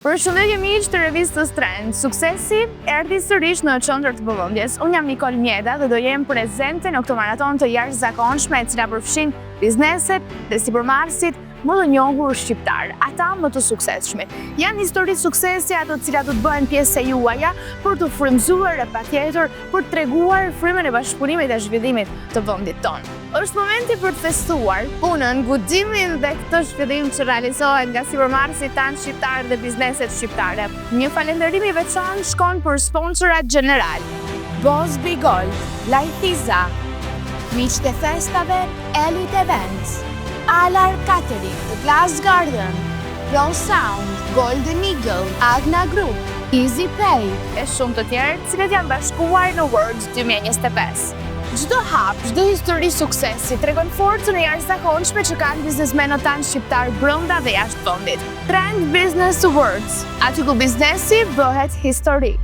Përshëndetje miq të revistës Trend. Suksesi erdhi sërish në qendër të vëmendjes. Unë jam Nikol Mjeda dhe do jem prezente në këtë maraton të jashtëzakonshme e cila përfshin bizneset dhe sipërmarrësit më të njohur shqiptar, ata më të suksesshmit. Janë histori suksesi ato të cilat do të bëhen pjesë e juaja për të frymëzuar e patjetër për të treguar frymën e bashkëpunimit dhe zhvillimit të vendit tonë. Është momenti për të festuar punën, guximin dhe këtë zhvillim që realizohet nga sipërmarrësit tanë shqiptar dhe bizneset shqiptare. Një falënderim i veçantë shkon për sponsorat gjeneral: Bosby Gold, Lajthiza, miqtë e festave, Elite Events, Alar Catering, The Glass Garden, Pro Sound, Golden Eagle, Agna Group, Easy Pay e shumë të tjerë, të cilët janë bashkuar në World 2025. Çdo hap, çdo histori suksesi tregon forcën e jashtëzakonshme që kanë biznesmenët tanë shqiptar brenda dhe jashtë vendit. Trend Business Awards, aty ku biznesi bëhet histori.